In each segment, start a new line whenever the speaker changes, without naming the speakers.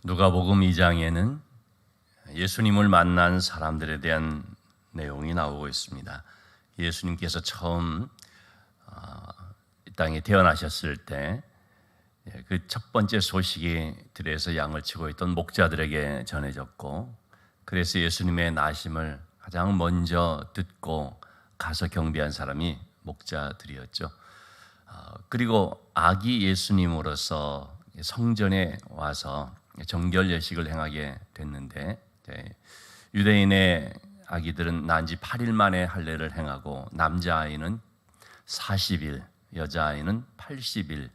누가복음 2장에는 예수님을 만난 사람들에 대한 내용이 나오고 있습니다. 예수님께서 처음 이 땅에 태어나셨을 때 그 첫 번째 소식이 들에서 양을 치고 있던 목자들에게 전해졌고, 그래서 예수님의 나심을 가장 먼저 듣고 가서 경배한 사람이 목자들이었죠. 그리고 아기 예수님으로서 성전에 와서 정결 예식을 행하게 됐는데, 유대인의 아기들은 난 지 8일 만에 할례를 행하고 남자아이는 40일, 여자아이는 80일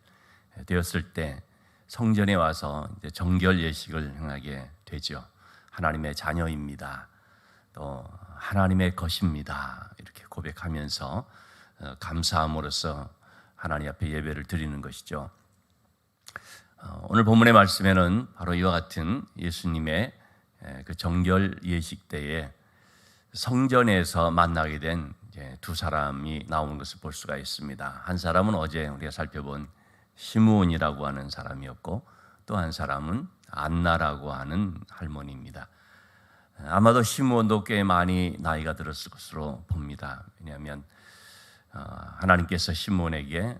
되었을 때 성전에 와서 이제 정결 예식을 행하게 되죠. 하나님의 자녀입니다, 또 하나님의 것입니다, 이렇게 고백하면서 감사함으로써 하나님 앞에 예배를 드리는 것이죠. 오늘 본문의 말씀에는 바로 이와 같은 예수님의 그 정결 예식 때에 성전에서 만나게 된 두 사람이 나오는 것을 볼 수가 있습니다. 한 사람은 어제 우리가 살펴본 시므온이라고 하는 사람이었고, 또 한 사람은 안나라고 하는 할머니입니다. 아마도 시므온도 꽤 많이 나이가 들었을 것으로 봅니다. 왜냐하면 하나님께서 시므온에게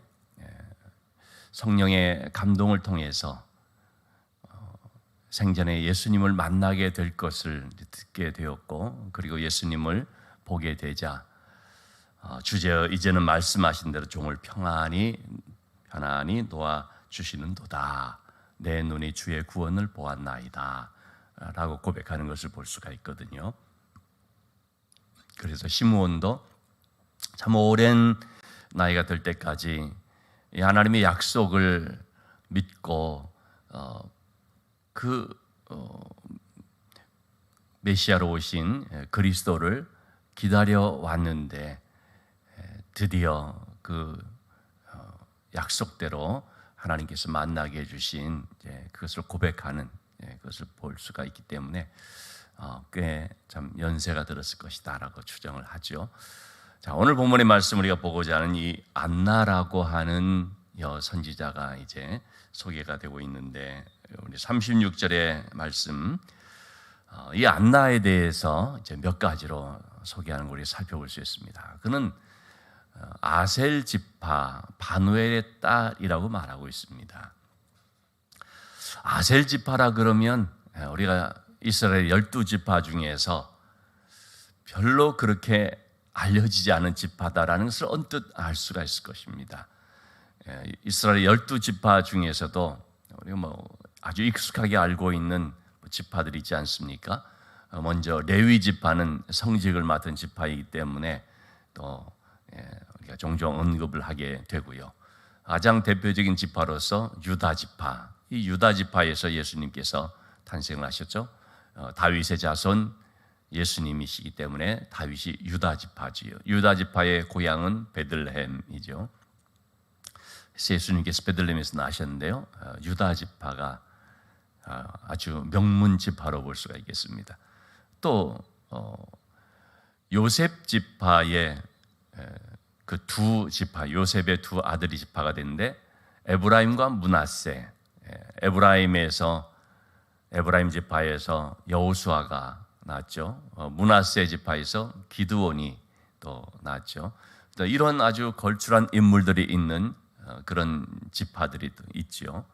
성령의 감동을 통해서 생전에 예수님을 만나게 될 것을 듣게 되었고, 그리고 예수님을 보게 되자 주제여 이제는 말씀하신 대로 종을 편안히 놓아 주시는도다. 내 눈이 주의 구원을 보았나이다 라고 고백하는 것을 볼 수가 있거든요. 그래서 시므온도 참 오랜 나이가 될 때까지 이 하나님의 약속을 믿고 메시아로 오신 그리스도를 기다려 왔는데, 드디어 그 약속대로 하나님께서 만나게 해주신 그것을 고백하는 그것을 볼 수가 있기 때문에 꽤 참 연세가 들었을 것이다라고 추정을 하죠. 자, 오늘 본문의 말씀 우리가 보고자 하는 이 안나라고 하는 선지자가 이제 소개가 되고 있는데, 우리 36절의 말씀, 이 안나에 대해서 이제 몇 가지로 소개하는 걸 우리 살펴볼 수 있습니다. 그는 아셀 지파 바누엘의 딸이라고 말하고 있습니다. 아셀 지파라 그러면 우리가 이스라엘 12지파 중에서 별로 그렇게 알려지지 않은 지파다라는 것을 언뜻 알 수가 있을 것입니다. 이스라엘 12지파 중에서도 우리가 아주 익숙하게 알고 있는 지파들이 있지 않습니까? 먼저 레위 지파는 성직을 맡은 지파이기 때문에 또 우리가 종종 언급을 하게 되고요. 가장 대표적인 지파로서 유다 지파, 이 유다 지파에서 예수님께서 탄생을 하셨죠. 다윗의 자손 예수님이시기 때문에 다윗이 유다 지파지요. 유다 지파의 고향은 베들레헴이죠. 예수님께서 베들레헴에서 나셨는데요, 유다 지파가 아주 명문 지파로 볼 수가 있겠습니다. 또 요셉 지파의 그 두 지파, 요셉의 두 아들이 지파가 됐는데, 에브라임과 므낫세, 에브라임 지파에서 여호수아가 났죠. 므낫세 지파에서 기드온이 또 났죠. 이런 아주 걸출한 인물들이 있는 그런 지파들이 또 있죠.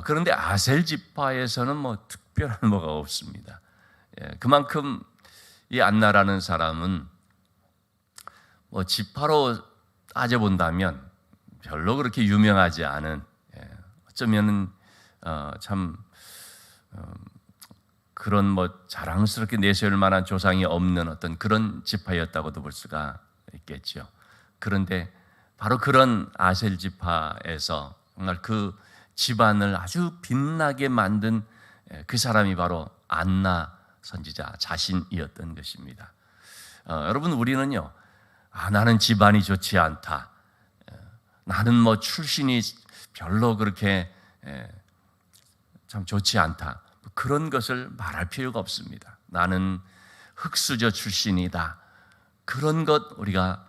그런데 아셀 지파에서는 특별한 뭐가 없습니다. 그만큼 이 안나라는 사람은 지파로 따져본다면 별로 그렇게 유명하지 않은, 어쩌면 참 그런 자랑스럽게 내세울 만한 조상이 없는 어떤 그런 지파였다고도 볼 수가 있겠죠. 그런데 바로 그런 아셀 지파에서 정말 그 집안을 아주 빛나게 만든 그 사람이 바로 안나 선지자 자신이었던 것입니다. 여러분, 우리는요, 나는 집안이 좋지 않다, 나는 출신이 별로 그렇게 참 좋지 않다, 그런 것을 말할 필요가 없습니다. 나는 흙수저 출신이다, 그런 것 우리가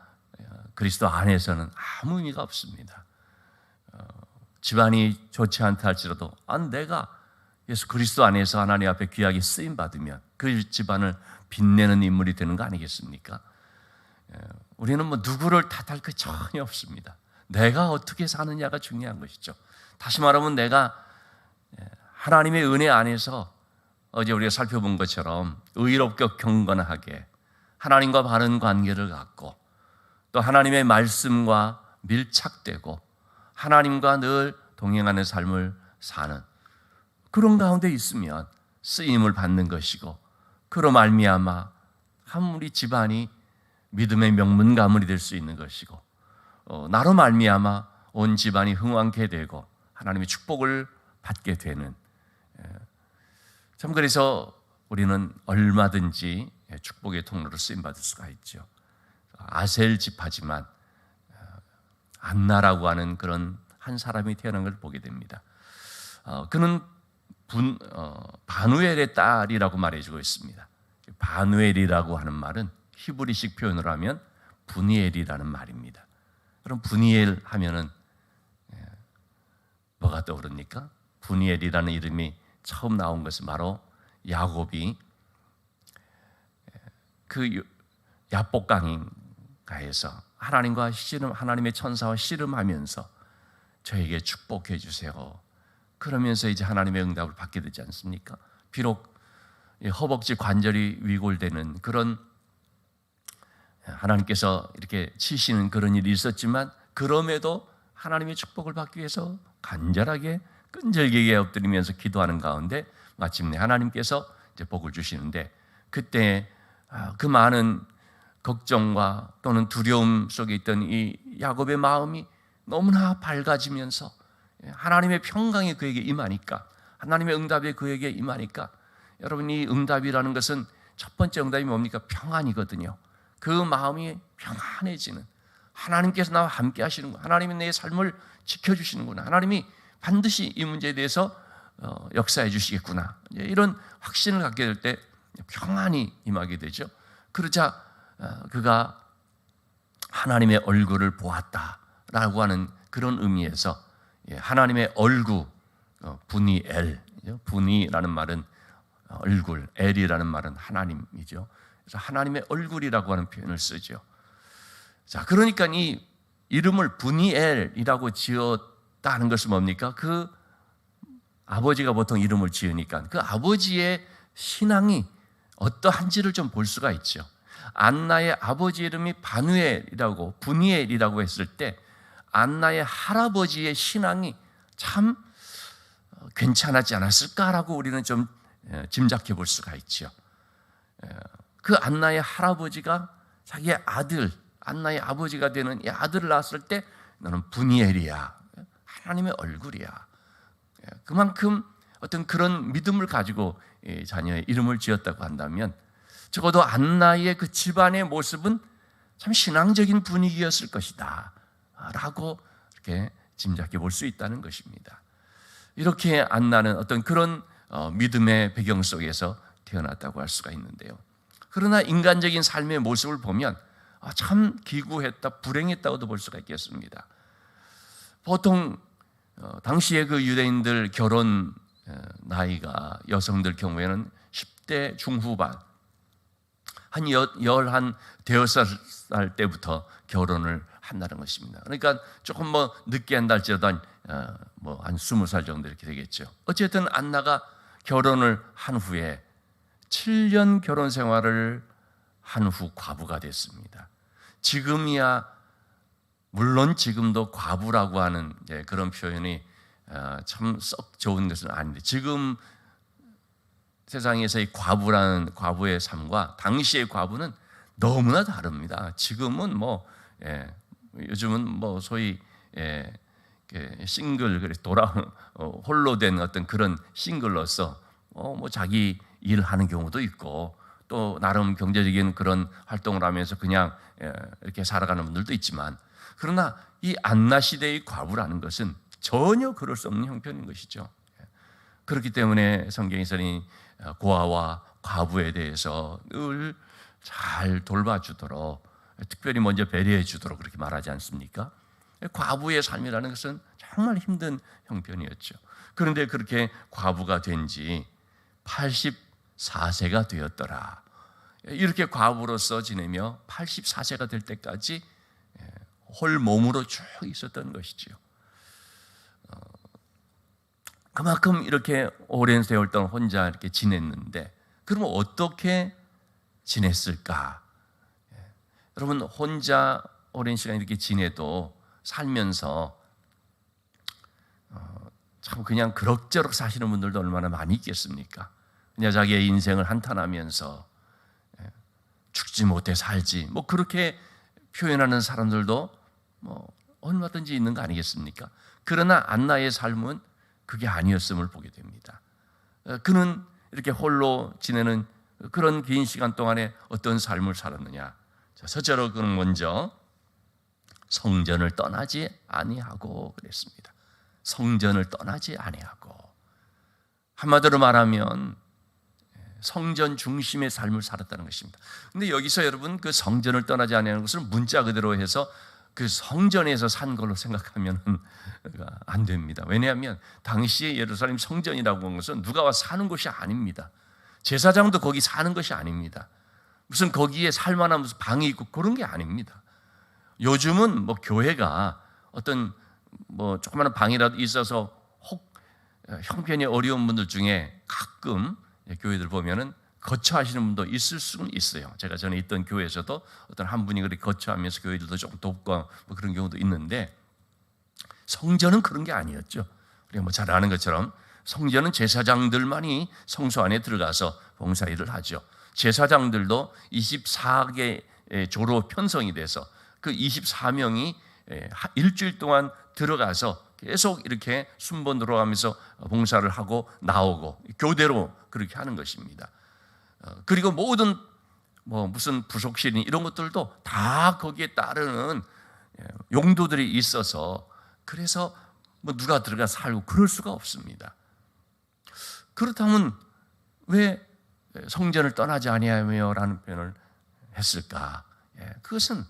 그리스도 안에서는 아무 의미가 없습니다. 집안이 좋지 않다 할지라도 내가 예수 그리스도 안에서 하나님 앞에 귀하게 쓰임 받으면 그 집안을 빛내는 인물이 되는 거 아니겠습니까? 우리는 뭐 누구를 탓할 거 전혀 없습니다. 내가 어떻게 사느냐가 중요한 것이죠. 다시 말하면 내가 하나님의 은혜 안에서 어제 우리가 살펴본 것처럼 의롭게 경건하게 하나님과 바른 관계를 갖고 또 하나님의 말씀과 밀착되고 하나님과 늘 동행하는 삶을 사는 그런 가운데 있으면 쓰임을 받는 것이고 그로 말미암아 한 우리 집안이 믿음의 명문 가문이 될 수 있는 것이고 나로 말미암아 온 집안이 흥왕케 되고 하나님의 축복을 받게 되는 참 그래서 우리는 얼마든지 축복의 통로로 쓰임받을 수가 있죠. 아셀 지파지만 안나라고 하는 그런 한 사람이 태어난 걸 보게 됩니다. 그는 바누엘의 딸이라고 말해주고 있습니다. 바누엘이라고 하는 말은 히브리식 표현으로 하면 분이엘이라는 말입니다. 그럼 분이엘 하면은 뭐가 떠오릅니까? 분이엘이라는 이름이 처음 나온 것은 바로 야곱이 그 야복강가에서 하나님과 하나님의 천사와 씨름하면서 저에게 축복해 주세요. 그러면서 이제 하나님의 응답을 받게 되지 않습니까? 비록 허벅지 관절이 위골되는 그런 하나님께서 이렇게 치시는 그런 일이 있었지만 그럼에도 하나님의 축복을 받기 위해서 간절하게 끈질기게 엎드리면서 기도하는 가운데 마침내 하나님께서 이제 복을 주시는데 그때 그 많은 걱정과 또는 두려움 속에 있던 이 야곱의 마음이 너무나 밝아지면서 하나님의 평강이 그에게 임하니까 하나님의 응답이 그에게 임하니까 여러분 이 응답이라는 것은 첫 번째 응답이 뭡니까? 평안이거든요. 그 마음이 평안해지는 하나님께서 나와 함께 하시는구나. 하나님이 내 삶을 지켜주시는구나. 하나님이 반드시 이 문제에 대해서 역사해 주시겠구나. 이런 확신을 갖게 될 때 평안이 임하게 되죠. 그러자 그가 하나님의 얼굴을 보았다라고 하는 그런 의미에서 하나님의 얼굴, 분이엘, 분이라는 말은 얼굴, 엘이라는 말은 하나님이죠. 그래서 하나님의 얼굴이라고 하는 표현을 쓰죠. 자, 그러니까 이 이름을 분이엘이라고 지었다는 것은 뭡니까? 그 아버지가 보통 이름을 지으니까 그 아버지의 신앙이 어떠한지를 좀 볼 수가 있죠. 안나의 아버지 이름이 바누엘이라고 분이엘이라고 했을 때 안나의 할아버지의 신앙이 참 괜찮았지 않았을까라고 우리는 좀 짐작해 볼 수가 있죠. 그 안나의 할아버지가 자기의 아들, 안나의 아버지가 되는 이 아들을 낳았을 때 너는 분이엘이야, 하나님의 얼굴이야. 그만큼 어떤 그런 믿음을 가지고 자녀의 이름을 지었다고 한다면 적어도 안나의 그 집안의 모습은 참 신앙적인 분위기였을 것이다 라고 이렇게 짐작해 볼 수 있다는 것입니다. 이렇게 안나는 어떤 그런 믿음의 배경 속에서 태어났다고 할 수가 있는데요. 그러나 인간적인 삶의 모습을 보면 참 기구했다, 불행했다고도 볼 수가 있겠습니다. 보통 당시에 그 유대인들 결혼 나이가 여성들 경우에는 10대 중후반, 한 대여섯 살 때부터 결혼을 한다는 것입니다. 그러니까 조금 뭐 늦게 한다 할지라도 한 20살 정도 이렇게 되겠죠. 어쨌든 안나가 결혼을 한 후에 7년 결혼 생활을 한 후 과부가 됐습니다. 지금이야 물론 지금도 과부라고 하는 그런 표현이 참 썩 좋은 것은 아닌데 지금 세상에서의 과부의 삶과 당시의 과부는 너무나 다릅니다. 지금은 요즘은 소위 싱글 홀로 된 어떤 그런 싱글로서 자기 일하는 경우도 있고 또 나름 경제적인 그런 활동을 하면서 그냥 이렇게 살아가는 분들도 있지만 그러나 이 안나 시대의 과부라는 것은 전혀 그럴 수 없는 형편인 것이죠. 그렇기 때문에 성경에서는 고아와 과부에 대해서 늘 잘 돌봐주도록 특별히 먼저 배려해 주도록 그렇게 말하지 않습니까? 과부의 삶이라는 것은 정말 힘든 형편이었죠. 그런데 그렇게 과부가 된 지 84세가 되었더라. 이렇게 과부로서 지내며 84세가 될 때까지 홀 몸으로 쭉 있었던 것이지요. 그만큼 이렇게 오랜 세월 동안 혼자 이렇게 지냈는데, 그러면 어떻게 지냈을까? 여러분, 혼자 오랜 시간 이렇게 지내도 살면서 참 그냥 그럭저럭 사시는 분들도 얼마나 많이 있겠습니까? 그냥 자기의 인생을 한탄하면서 죽지 못해 살지, 뭐 그렇게 표현하는 사람들도 뭐 얼마든지 있는 거 아니겠습니까? 그러나 안나의 삶은 그게 아니었음을 보게 됩니다. 그는 이렇게 홀로 지내는 그런 긴 시간 동안에 어떤 삶을 살았느냐? 서자로 그는 먼저 성전을 떠나지 아니하고 그랬습니다. 성전을 떠나지 아니하고, 한마디로 말하면 성전 중심의 삶을 살았다는 것입니다. 근데 여기서 여러분, 그 성전을 떠나지 아니하는 것을 문자 그대로 해서 그 성전에서 산 걸로 생각하면 안 됩니다. 왜냐하면 당시에 예루살렘 성전이라고 하는 것은 누가 와서 사는 곳이 아닙니다. 제사장도 거기 사는 것이 아닙니다. 무슨 거기에 살만한 무슨 방이 있고 그런 게 아닙니다. 요즘은 뭐 교회가 어떤 뭐 조그마한 방이라도 있어서 혹 형편이 어려운 분들 중에 가끔 교회들 보면은 거처하시는 분도 있을 수는 있어요. 제가 전에 있던 교회에서도 어떤 한 분이 그렇게 거처하면서 교회들도 조금 돕고 뭐 그런 경우도 있는데, 성전은 그런 게 아니었죠. 우리가 뭐 잘 아는 것처럼 성전은 제사장들만이 성소 안에 들어가서 봉사일을 하죠. 제사장들도 24개 조로 편성이 돼서 그 24명이 일주일 동안 들어가서 계속 이렇게 순번 들어가면서 봉사를 하고 나오고 교대로 그렇게 하는 것입니다. 그리고 모든 뭐 무슨 부속실인 이런 것들도 다 거기에 따르는 용도들이 있어서, 그래서 뭐 누가 들어가 살고 그럴 수가 없습니다. 그렇다면 왜 성전을 떠나지 아니하며라는 표현을 했을까? 그것은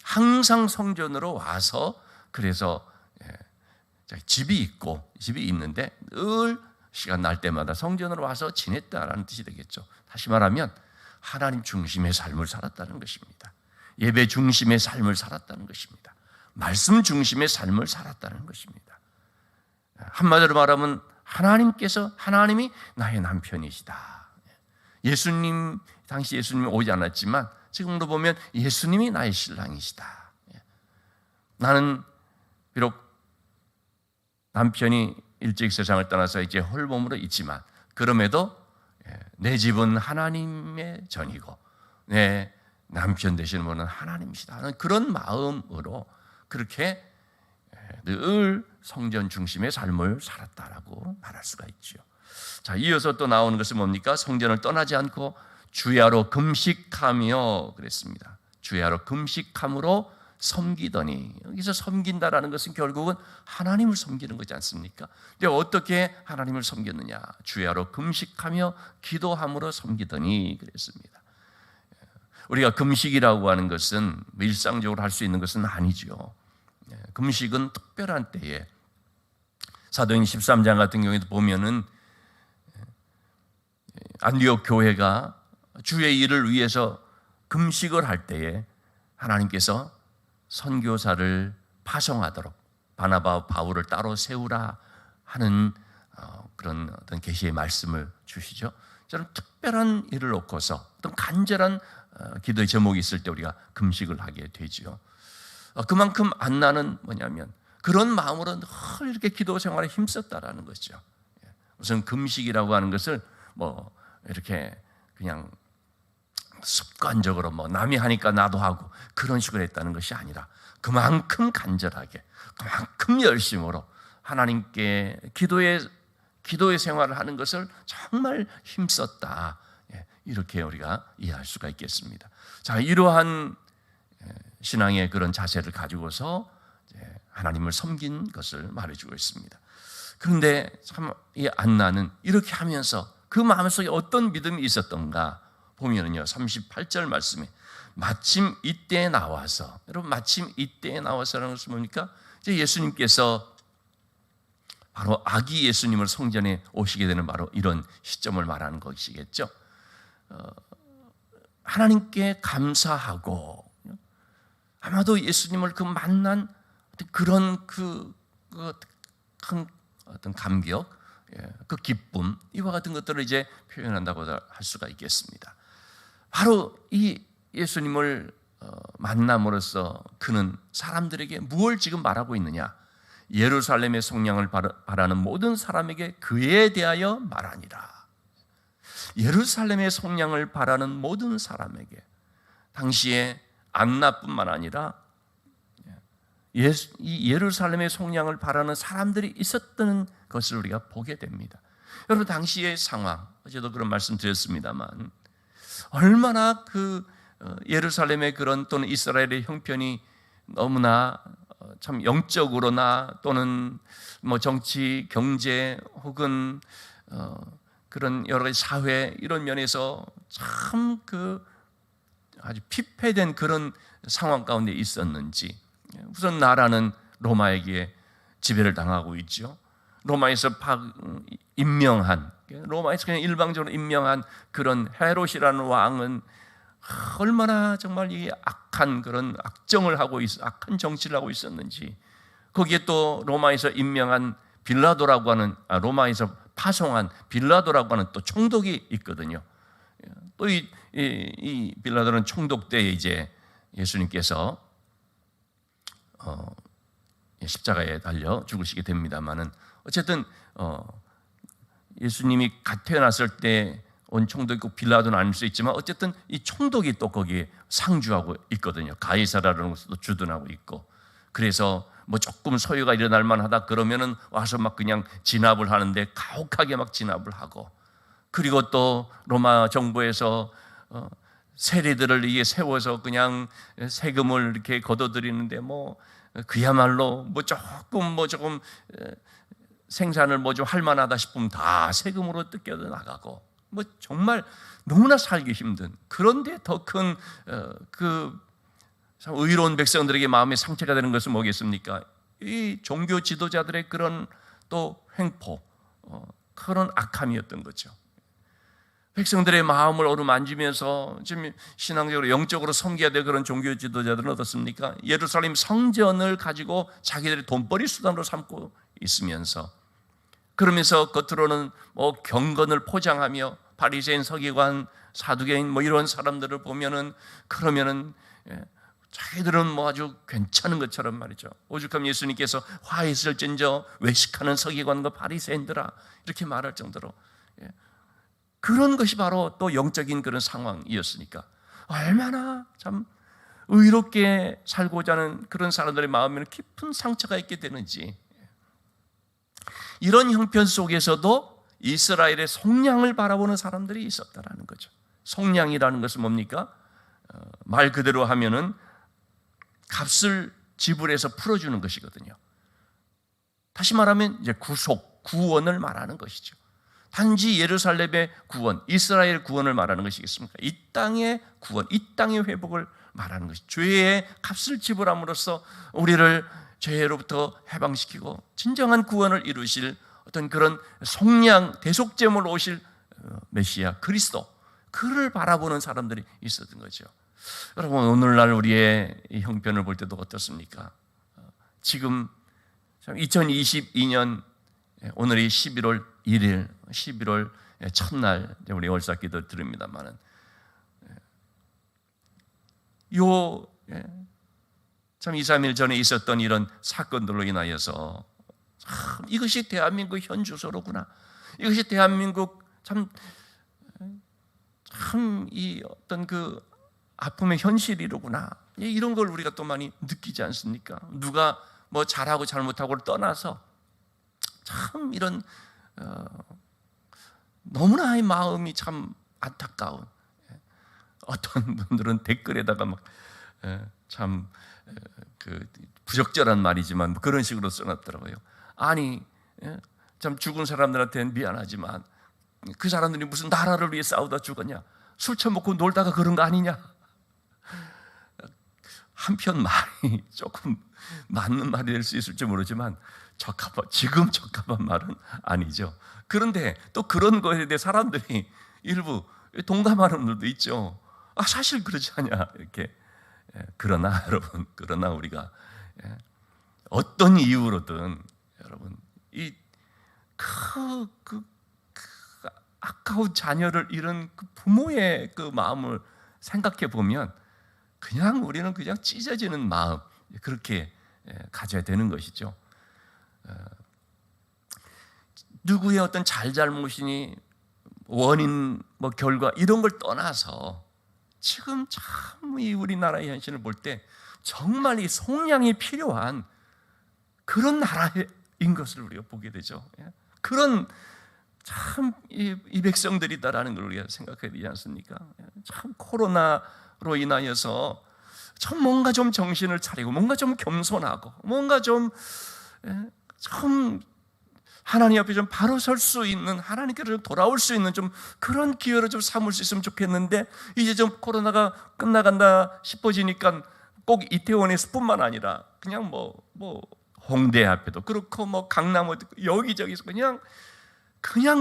항상 성전으로 와서, 그래서 집이 있고 집이 있는데 늘 시간 날 때마다 성전으로 와서 지냈다라는 뜻이 되겠죠. 다시 말하면 하나님 중심의 삶을 살았다는 것입니다. 예배 중심의 삶을 살았다는 것입니다. 말씀 중심의 삶을 살았다는 것입니다. 한마디로 말하면 하나님이 나의 남편이시다. 예수님, 당시 예수님이 오지 않았지만 지금도 보면 예수님이 나의 신랑이시다. 나는 비록 남편이 일찍 세상을 떠나서 이제 홀몸으로 있지만, 그럼에도 내 집은 하나님의 전이고 내 남편 되시는 분은 하나님이시다 하는 그런 마음으로 그렇게 늘 성전 중심의 삶을 살았다라고 말할 수가 있죠. 자, 이어서 또 나오는 것은 뭡니까? 성전을 떠나지 않고 주야로 금식하며 그랬습니다. 주야로 금식함으로 섬기더니, 여기서 섬긴다라는 것은 결국은 하나님을 섬기는 거지 않습니까? 근데 어떻게 하나님을 섬겼느냐? 주야로 금식하며 기도함으로 섬기더니 그랬습니다. 우리가 금식이라고 하는 것은 일상적으로 할 수 있는 것은 아니죠. 금식은 특별한 때에, 사도행 13장 같은 경우에도 보면은 안디옥 교회가 주의 일을 위해서 금식을 할 때에 하나님께서 선교사를 파송하도록 바나바와 바울을 따로 세우라 하는 그런 어떤 계시의 말씀을 주시죠. 저는 특별한 일을 놓고서 어떤 간절한 기도의 제목이 있을 때 우리가 금식을 하게 되지요. 그만큼 안나는 뭐냐면 그런 마음으로 늘 이렇게 기도 생활에 힘썼다라는 거죠. 우선 금식이라고 하는 것을 뭐 이렇게 그냥 습관적으로 뭐 남이 하니까 나도 하고 그런 식으로 했다는 것이 아니라, 그만큼 간절하게, 그만큼 열심으로 하나님께 기도의 생활을 하는 것을 정말 힘썼다, 이렇게 우리가 이해할 수가 있겠습니다. 자, 이러한 신앙의 그런 자세를 가지고서 하나님을 섬긴 것을 말해주고 있습니다. 그런데 참 이 안나는 이렇게 하면서 그 마음속에 어떤 믿음이 있었던가 보면은요 38절 말씀에 마침 이때에 나와서, 여러분 마침 이때에 나와서라는 것은 뭡니까? 이제 예수님께서 바로 아기 예수님을 성전에 오시게 되는 바로 이런 시점을 말하는 것이겠죠. 하나님께 감사하고 아마도 예수님을 그 만난 그런 큰 어떤 감격, 그 기쁨, 이와 같은 것들을 이제 표현한다고 할 수가 있겠습니다. 바로 이 예수님을 만남으로써 그는 사람들에게 무엇을 지금 말하고 있느냐? 예루살렘의 속량을 바라는 모든 사람에게 그에 대하여 말하니라. 예루살렘의 속량을 바라는 모든 사람에게, 당시에 안나뿐만 아니라 이 예루살렘의 속량을 바라는 사람들이 있었던 것을 우리가 보게 됩니다. 여러분 당시의 상황, 어제도 그런 말씀 드렸습니다만 얼마나 그 예루살렘의 그런 또는 이스라엘의 형편이 너무나 참 영적으로나 또는 뭐 정치, 경제 혹은 그런 여러 가지 사회 이런 면에서 참 그 아주 피폐된 그런 상황 가운데 있었는지, 우선 나라는 로마에게 지배를 당하고 있죠. 로마에서 임명한, 로마에서 그냥 일방적으로 임명한 그런 헤롯이라는 왕은 얼마나 정말 이 악한 그런 악정을 하고 악한 정치를 하고 있었는지, 거기에 또 로마에서 임명한 빌라도라고 하는, 로마에서 파송한 빌라도라고 하는 또 총독이 있거든요. 또 이 빌라도는 총독 때에 이제 예수님께서 십자가에 달려 죽으시게 됩니다만은, 어쨌든 예수님이 갓 태어났을 때 온 총독이 꼭 빌라도는 아닐 수 있지만 어쨌든 이 총독이 또 거기에 상주하고 있거든요. 가이사라라는 것도 주둔하고 있고, 그래서 뭐 조금 소요가 일어날 만하다 그러면은 와서 막 그냥 진압을 하는데 가혹하게 막 진압을 하고, 그리고 또 로마 정부에서 세리들을 이게 세워서 그냥 세금을 이렇게 걷어들이는데 뭐 그야말로 뭐 조금 생산을 뭐 좀 할 만하다 싶으면 다 세금으로 뜯겨 나가고, 뭐 정말 너무나 살기 힘든, 그런데 더 큰 그 의로운 백성들에게 마음의 상처가 되는 것은 뭐겠습니까? 이 종교 지도자들의 그런 또 횡포, 그런 악함이었던 거죠. 백성들의 마음을 어루만지면서 지금 신앙적으로 영적으로 섬겨야 될 그런 종교 지도자들은 어떻습니까? 예루살렘 성전을 가지고 자기들의 돈벌이 수단으로 삼고 있으면서, 그러면서 겉으로는 뭐 경건을 포장하며 바리새인, 서기관, 사두개인 뭐 이런 사람들을 보면은, 그러면은 자기들은 뭐 아주 괜찮은 것처럼 말이죠. 오죽하면 예수님께서 화있을진저 외식하는 서기관과 바리새인들아, 이렇게 말할 정도로 그런 것이 바로 또 영적인 그런 상황이었으니까 얼마나 참 의롭게 살고자 하는 그런 사람들의 마음에는 깊은 상처가 있게 되는지, 이런 형편 속에서도 이스라엘의 속량을 바라보는 사람들이 있었다라는 거죠. 속량이라는 것은 뭡니까? 말 그대로 하면은 값을 지불해서 풀어주는 것이거든요. 다시 말하면 이제 구속, 구원을 말하는 것이죠. 단지 예루살렘의 구원, 이스라엘 구원을 말하는 것이겠습니까? 이 땅의 구원, 이 땅의 회복을 말하는 것이, 죄의 값을 지불함으로써 우리를 죄로부터 해방시키고 진정한 구원을 이루실 어떤 그런 속량, 대속제물로 오실 메시아 그리스도, 그를 바라보는 사람들이 있었던 거죠. 여러분 오늘날 우리의 이 형편을 볼 때도 어떻습니까? 지금 2022년 오늘이 11월 1일, 11월 첫날 우리 월삭기도 드립니다만은, 참 2, 3일 전에 있었던 이런 사건들로 인하여서 참 이것이 대한민국 현 주소로구나, 이것이 대한민국 참 이 어떤 그 아픔의 현실이로구나, 이런 걸 우리가 또 많이 느끼지 않습니까? 누가 뭐 잘하고 잘못하고를 떠나서 참 이런 너무나 이 마음이 참 안타까운, 어떤 분들은 댓글에다가 막 참 그 부적절한 말이지만 그런 식으로 써놨더라고요. 아니 참 죽은 사람들한테는 미안하지만 그 사람들이 무슨 나라를 위해 싸우다 죽었냐? 술 처먹고 놀다가 그런 거 아니냐? 한편 말이 조금 맞는 말이 될 수 있을지 모르지만 지금 적합한 말은 아니죠. 그런데 또 그런 거에 대해 사람들이 일부 동감하는 분들도 있죠. 사실 그러지 않냐 이렇게. 그러나 여러분, 그러나 우리가 어떤 이유로든 여러분 이 아까운 자녀를 잃은 그 부모의 그 마음을 생각해 보면 그냥 우리는 그냥 찢어지는 마음 그렇게 가져야 되는 것이죠. 누구의 어떤 잘잘못이니 원인 뭐 결과 이런 걸 떠나서 지금 참 이 우리나라의 현실을 볼 때 정말 이 속량이 필요한 그런 나라인 것을 우리가 보게 되죠. 그런 참 이 백성들이다라는 걸 우리가 생각해야 되지 않습니까? 참 코로나로 인하여서 참 뭔가 좀 정신을 차리고 뭔가 좀 겸손하고 뭔가 좀 하나님 앞에 좀 바로 설 수 있는, 하나님께로 좀 돌아올 수 있는 좀 그런 기회를 좀 삼을 수 있으면 좋겠는데, 이제 좀 코로나가 끝나간다 싶어지니까 꼭 이태원에서뿐만 아니라 그냥 뭐 홍대 앞에도 그렇고 뭐 강남 어디 여기저기서 그냥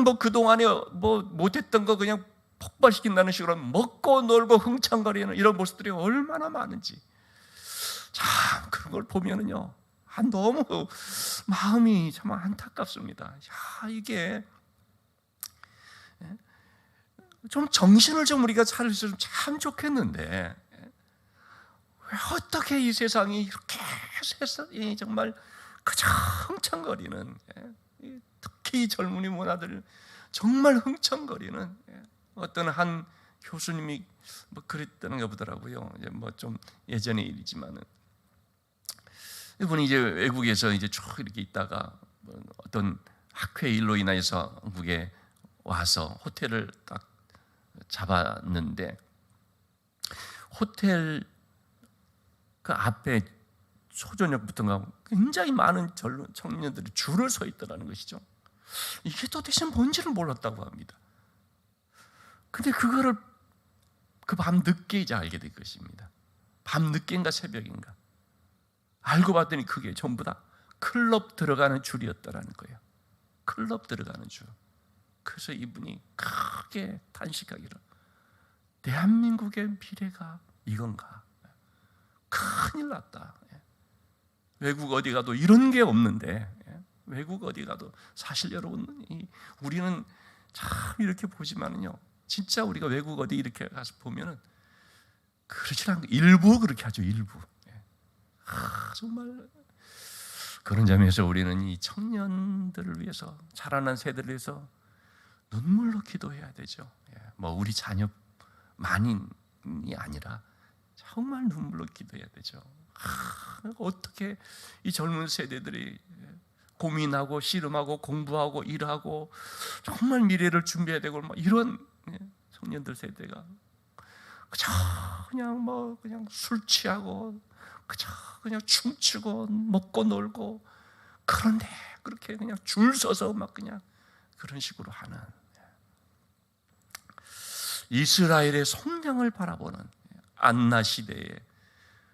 뭐 그동안에 뭐 못했던 거 그냥 폭발시킨다는 식으로 먹고 놀고 흥청거리는 이런 모습들이 얼마나 많은지 참 그런 걸 보면은요 너무 마음이 참 안타깝습니다. 이게 좀 정신을 좀 우리가 차릴 수 있으면 참 좋겠는데 왜 어떻게 이 세상이 이렇게 세상이 정말 그저 흥청거리는, 특히 젊은이 문화들 정말 흥청거리는 어떤 한 교수님이 뭐 그랬다는 가 보더라고요. 이제 뭐 좀 예전의 일이지만은 이분이 이제 외국에서 이제 쭉 이렇게 있다가 어떤 학회 일로 인해서 한국에 와서 호텔을 딱 잡았는데 호텔 그 앞에 초저녁부터가 굉장히 많은 청년들이 줄을 서 있더라는 것이죠. 이게 도대체 뭔지를 몰랐다고 합니다. 근데 그거를 그 밤 늦게 이제 알게 된 것입니다. 밤 늦게인가 새벽인가 알고 봤더니 그게 전부 다 클럽 들어가는 줄이었다라는 거예요. 클럽 들어가는 줄. 그래서 이분이 크게 탄식하기를, 대한민국의 미래가 이건가? 큰일 났다. 외국 어디 가도 이런 게 없는데, 외국 어디 가도 사실 여러분 우리는 참 이렇게 보지만은요, 진짜 우리가 외국 어디 이렇게 가서 보면은 그렇지 않고 일부 그렇게 하죠. 일부. 정말 그런 점에서 우리는 이 청년들을 위해서, 자라난 세대를 위해서 눈물로 기도해야 되죠. 뭐 우리 자녀만이 아니라 정말 눈물로 기도해야 되죠. 어떻게 이 젊은 세대들이 고민하고 씨름하고 공부하고 일하고 정말 미래를 준비해야 되고 뭐 이런 청년들 세대가 그냥 술 취하고 그냥 춤추고 먹고 놀고, 그런데 그렇게 그냥 줄 서서 막 그냥 그런 식으로 하는 이스라엘의 속량을 바라보는 안나 시대에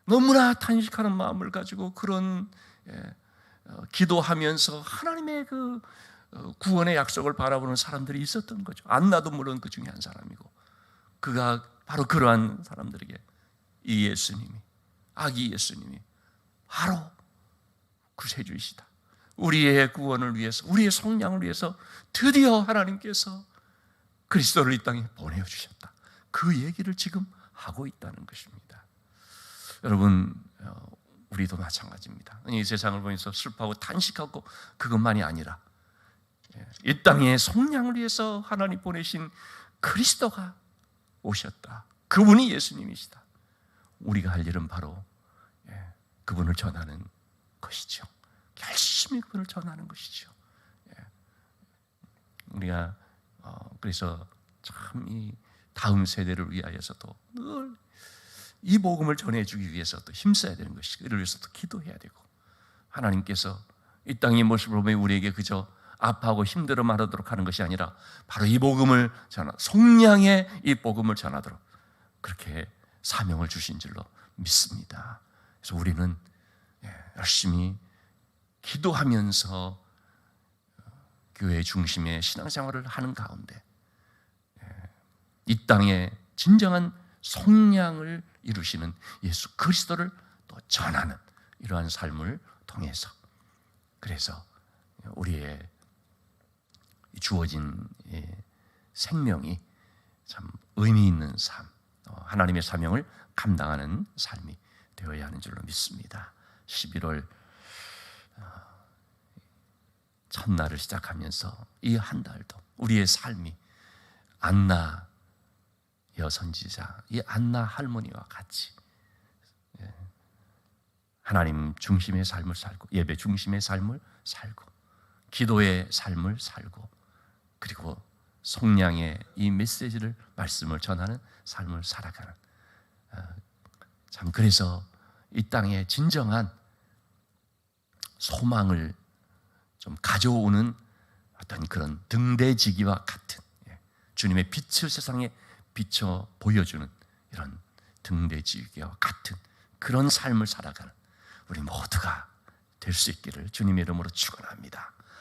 너무나 탄식하는 마음을 가지고 그런 기도하면서 하나님의 그 구원의 약속을 바라보는 사람들이 있었던 거죠. 안나도 물론 그 중에 한 사람이고, 그가 바로 그러한 사람들에게 이 예수님이, 아기 예수님이 바로 구세주이시다, 우리의 구원을 위해서, 우리의 속량을 위해서 드디어 하나님께서 그리스도를 이 땅에 보내주셨다, 그 얘기를 지금 하고 있다는 것입니다. 여러분, 우리도 마찬가지입니다. 이 세상을 보면서 슬퍼하고 탄식하고 그것만이 아니라 이 땅의 속량을 위해서 하나님 보내신 그리스도가 오셨다, 그분이 예수님이시다. 우리가 할 일은 바로 그분을 전하는 것이죠. 열심히 그분을 전하는 것이죠. 우리가 그래서 참 이 다음 세대를 위하여서도 늘 이 복음을 전해주기 위해서 또 힘써야 되는 것이고, 이를 위해서 또 기도해야 되고, 하나님께서 이 땅의 모습을 보면 우리에게 그저 아파하고 힘들어 말하도록 하는 것이 아니라 바로 이 복음을 속량의 이 복음을 전하도록 그렇게 사명을 주신 줄로 믿습니다. 그래서 우리는 열심히 기도하면서 교회 중심의 신앙생활을 하는 가운데 이 땅에 진정한 속량을 이루시는 예수 그리스도를 또 전하는 이러한 삶을 통해서, 그래서 우리의 주어진 생명이 참 의미 있는 삶, 하나님의 사명을 감당하는 삶이 되어야 하는 줄로 믿습니다. 11월 첫날을 시작하면서 이 한 달도 우리의 삶이 안나 여선지자, 이 안나 할머니와 같이 하나님 중심의 삶을 살고, 예배 중심의 삶을 살고, 기도의 삶을 살고, 그리고 속량의 이 메시지를, 말씀을 전하는 삶을 살아가는, 참 그래서 이 땅에 진정한 소망을 좀 가져오는 어떤 그런 등대지기와 같은, 주님의 빛을 세상에 비춰 보여주는 이런 등대지기와 같은 그런 삶을 살아가는 우리 모두가 될 수 있기를 주님의 이름으로 축원합니다.